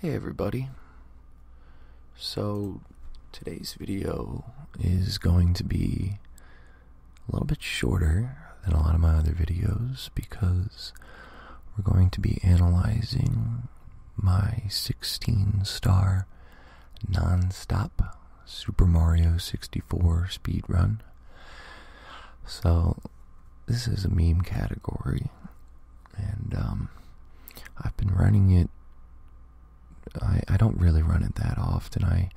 Hey everybody. So today's video is going to be a little bit shorter than a lot of my other videos because we're going to be analyzing my 16-star non-stop Super Mario 64 speedrun. So this is a meme category, and I've been running it. I don't really run it that often. I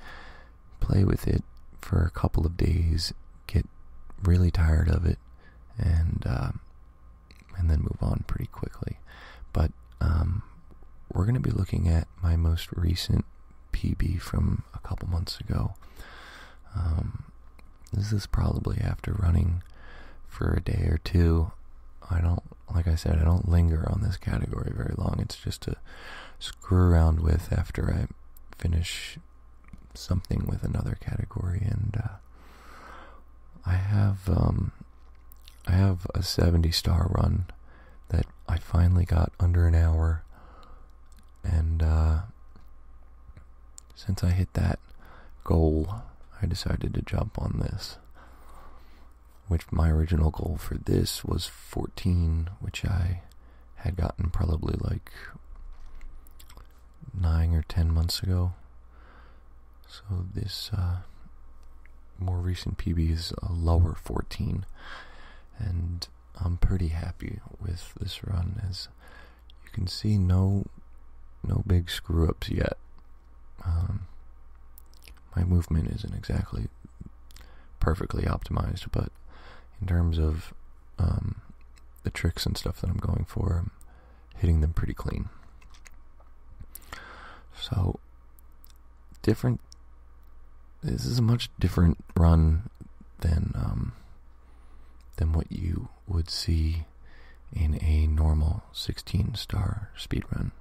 play with it for a couple of days, get really tired of it, and then move on pretty quickly. But we're going to be looking at my most recent PB from a couple months ago. This is probably after running for a day or two. Like I said, I don't linger on this category very long. It's just to screw around with after I finish something with another category. And I have a 70-star run that I finally got under an hour, and since I hit that goal, I decided to jump on this, which my original goal for this was 14, which I had gotten probably like 9 or 10 months ago. So this more recent PB is a lower 14, and I'm pretty happy with this run. As you can see, no big screw ups yet. My movement isn't exactly perfectly optimized, but in terms of the tricks and stuff that I'm going for, I'm hitting them pretty clean. So, this is a much different run than what you would see in a normal 16-star speedrun.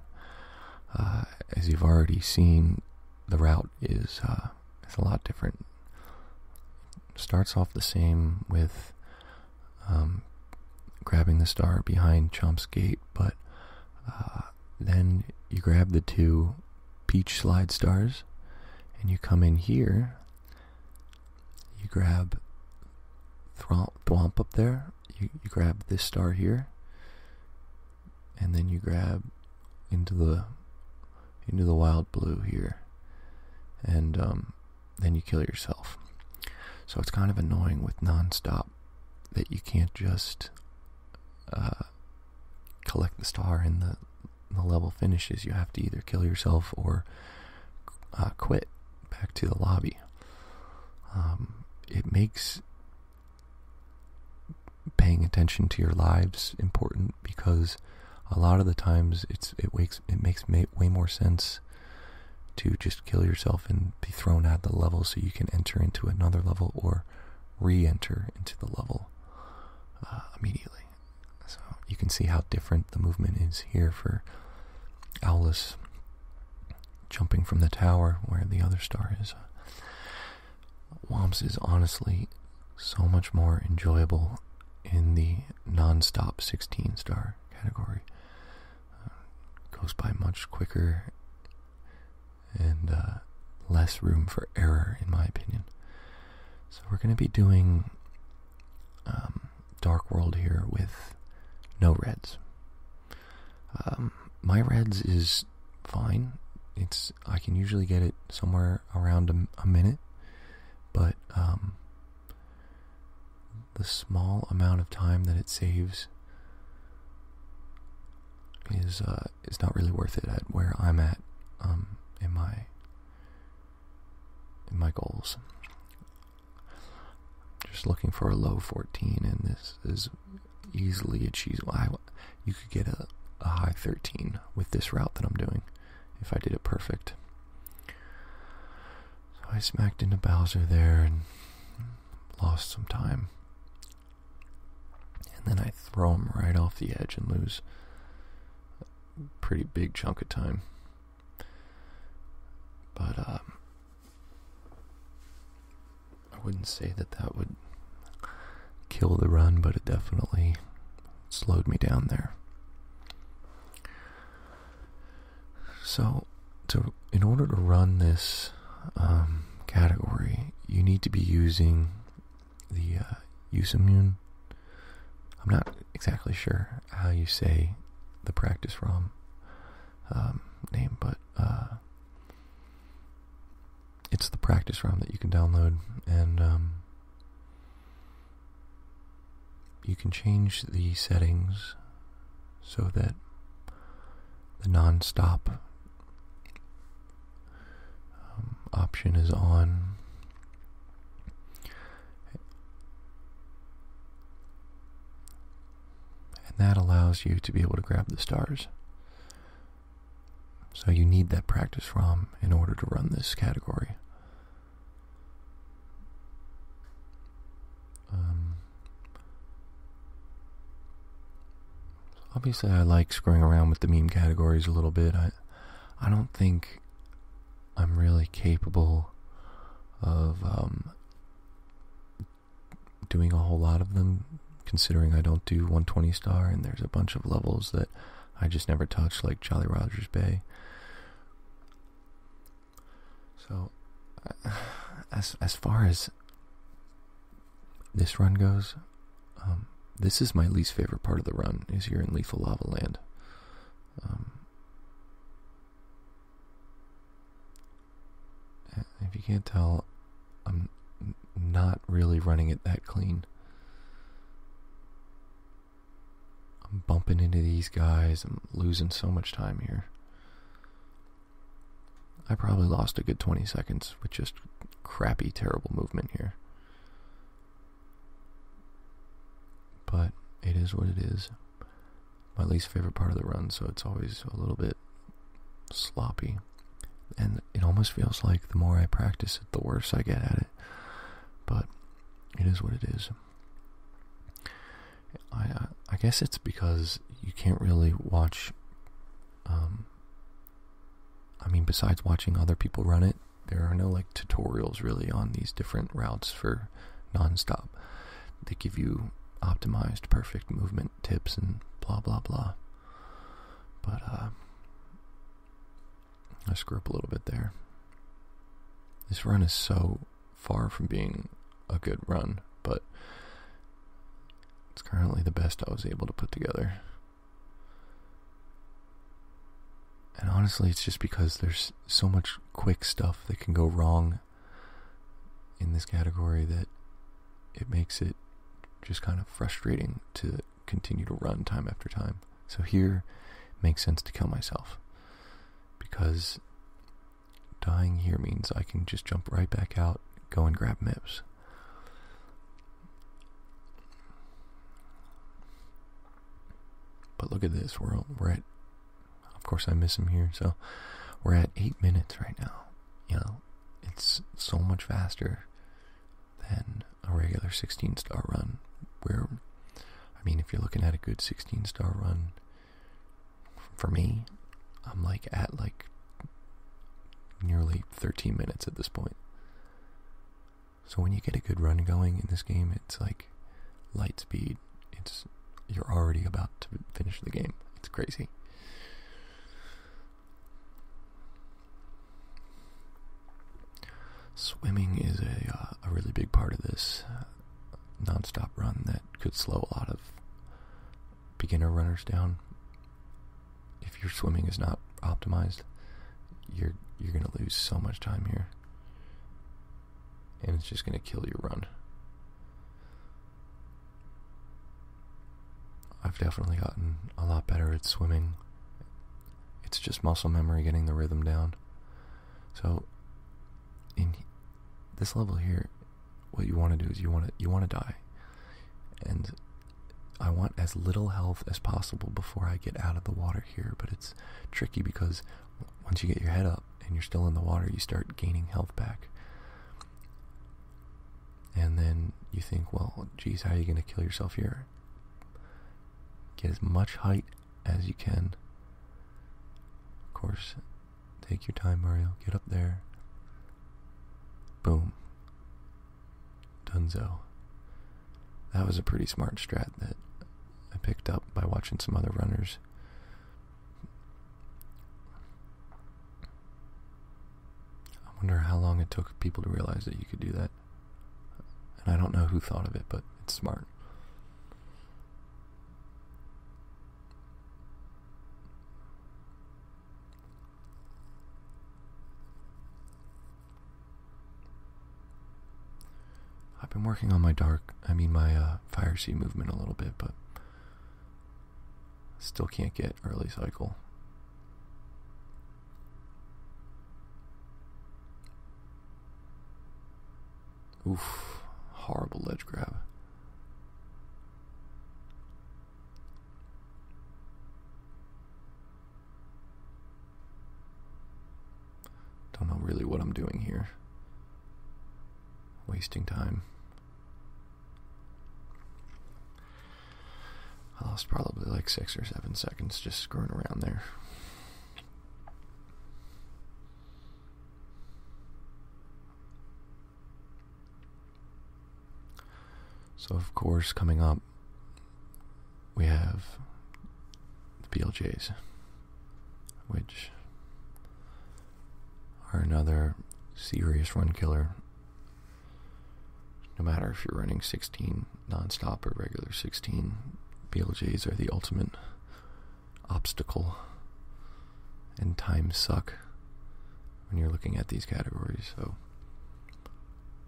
As you've already seen, the route is a lot different. It starts off the same with grabbing the star behind Chomp's Gate, but then you grab the two Peach slide stars, and you come in here, you grab Thwomp up there, you grab this star here, and then you grab into the wild blue here, and then you kill yourself. So it's kind of annoying with non-stop that you can't just collect the star and the level finishes. You have to either kill yourself or quit back to the lobby. It makes paying attention to your lives important, because a lot of the times it makes way more sense to just kill yourself and be thrown out of the level so you can enter into another level or re-enter into the level immediately. So you can see how different the movement is here for Owlus jumping from the tower where the other star is. Womps is honestly so much more enjoyable in the non-stop 16-star category. Goes by much quicker and less room for error, in my opinion. So we're going to be doing Dark World here with no reds. My reds is fine. I can usually get it somewhere around a minute, but the small amount of time that it saves is not really worth it at where I'm at in my goals. Just looking for a low 14, and this is easily achievable. You could get a high 13 with this route that I'm doing if I did it perfect. So I smacked into Bowser there and lost some time, and then I throw him right off the edge and lose a pretty big chunk of time. But I wouldn't say that would kill the run, but it definitely slowed me down there. So in order to run this category, you need to be using the Usamune. I'm not exactly sure how you say the practice ROM name, but it's the practice ROM that you can download, and you can change the settings so that the non-stop option is on. And that allows you to be able to grab the stars. So you need that practice ROM in order to run this category. Obviously, I like screwing around with the meme categories a little bit. I don't think I'm really capable of doing a whole lot of them, considering I don't do 120 star, and there's a bunch of levels that I just never touch, like Jolly Rogers Bay. So, as far as this run goes, this is my least favorite part of the run, is here in Lethal Lava Land. If you can't tell, I'm not really running it that clean. I'm bumping into these guys, I'm losing so much time here. I probably lost a good 20 seconds with just crappy, terrible movement here. But it is what it is. My least favorite part of the run, so it's always a little bit sloppy. And it almost feels like the more I practice it, the worse I get at it. But it is what it is. I guess it's because you can't really watch... besides watching other people run it, there are no tutorials really on these different routes for non-stop. They give you optimized perfect movement tips and blah blah blah. But I screw up a little bit there. This run is so far from being a good run, but it's currently the best I was able to put together. And honestly, it's just because there's so much quick stuff that can go wrong in this category that it makes it just kind of frustrating to continue to run time after time. So here, it makes sense to kill myself, because dying here means I can just jump right back out, go and grab MIPS. But look at this, we're at, of course I miss him here, so we're at 8 minutes right now. You know, it's so much faster than a regular 16-star run, where, if you're looking at a good 16-star run, for me, I'm at nearly 13 minutes at this point. So when you get a good run going in this game, it's like light speed. You're already about to finish the game. It's crazy. Swimming is a really big part of this non-stop run that could slow a lot of beginner runners down. If your swimming is not optimized, you're going to lose so much time here, and it's just going to kill your run. I've definitely gotten a lot better at swimming. It's just muscle memory, getting the rhythm down. So in this level here, what you want to do is you want to die, and I want as little health as possible before I get out of the water here. But it's tricky because once you get your head up and you're still in the water, you start gaining health back, and then you think, well, geez, how are you going to kill yourself here? Get as much height as you can. Of course, take your time, Mario. Get up there. Boom. Dunzo. That was a pretty smart strat that I picked up by watching some other runners. wonder how long it took people to realize that you could do that. And I don't know who thought of it, but it's smart. I've been working on my my fire sea movement a little bit, but still can't get early cycle. Oof, horrible ledge grab. Don't know really what I'm doing here. Wasting time. I lost probably like 6 or 7 seconds just screwing around there. So of course, coming up, we have the BLJs, which are another serious run killer. No matter if you're running 16 non-stop or regular 16, BLJs are the ultimate obstacle, and times suck when you're looking at these categories, so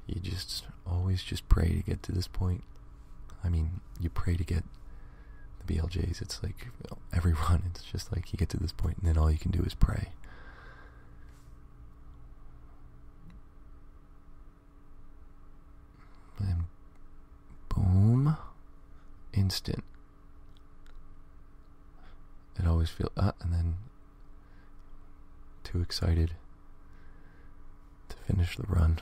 you just always just pray to get to this point. I mean, you pray to get the BLJs. It's like every run, it's just like you get to this point and then all you can do is pray. And boom, instant. It always feels, and then too excited to finish the run.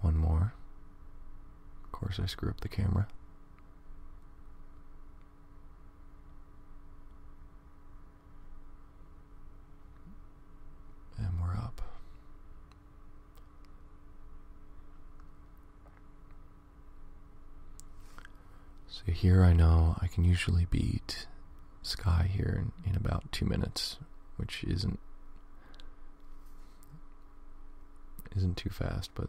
One more. Of course, I screw up the camera. And we're up. So here I know I can usually beat Sky here in about 2 minutes, which isn't too fast, but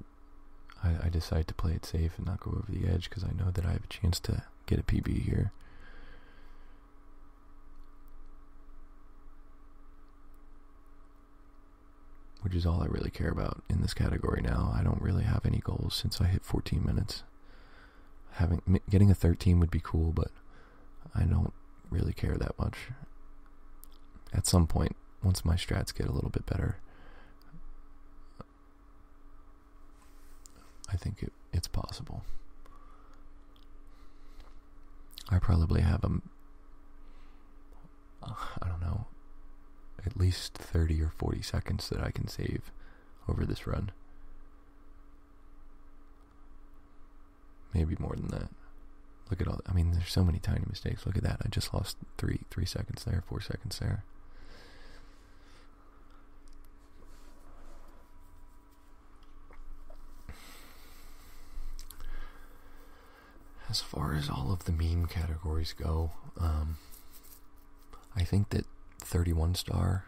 I decide to play it safe and not go over the edge because I know that I have a chance to get a PB here. Which is all I really care about in this category now. I don't really have any goals since I hit 14 minutes. Getting a 13 would be cool, but I don't really care that much. At some point, once my strats get a little bit better, I think it's possible. I probably have I don't know, at least 30 or 40 seconds that I can save over this run. Maybe more than that. Look at all, I mean, there's so many tiny mistakes. Look at that. I just lost 3 seconds there, 4 seconds there. As far as all of the meme categories go, I think that 31 star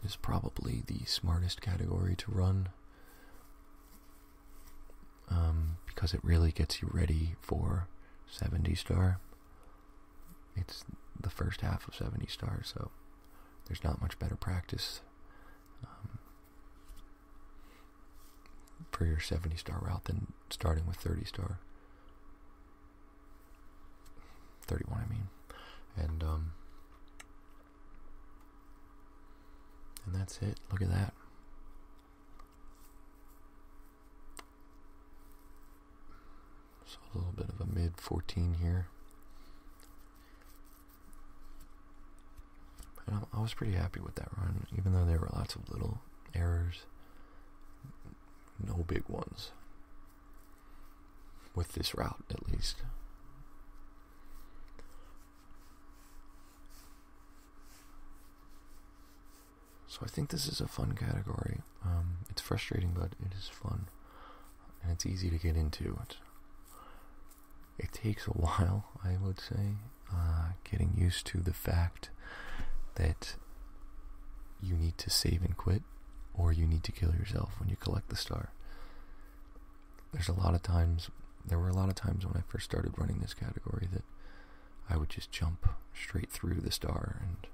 is probably the smartest category to run, because it really gets you ready for 70 star. It's the first half of 70 star, so there's not much better practice for your 70 star route than starting with 30 star. 31, I mean. And that's it. Look at that. So a little bit of a mid 14 here. And I was pretty happy with that run, even though there were lots of little errors. No big ones. With this route, at least. So I think this is a fun category. It's frustrating, but it is fun. And it's easy to get into. It takes a while, I would say. getting used to the fact that you need to save and quit, or you need to kill yourself when you collect the star. There were a lot of times when I first started running this category that I would just jump straight through the star and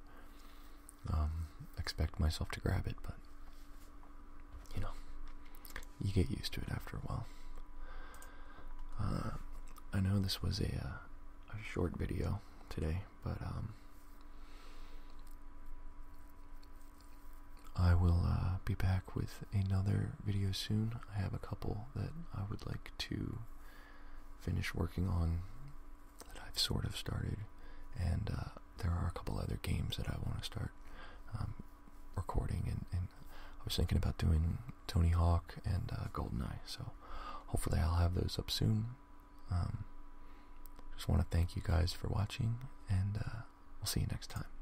expect myself to grab it, but you get used to it after a while. I know this was a short video today, but I will be back with another video soon. I have a couple that I would like to finish working on that I've sort of started, and there are a couple other games that I want to start recording, and I was thinking about doing Tony Hawk and GoldenEye, so hopefully I'll have those up soon. Just want to thank you guys for watching, and we'll see you next time.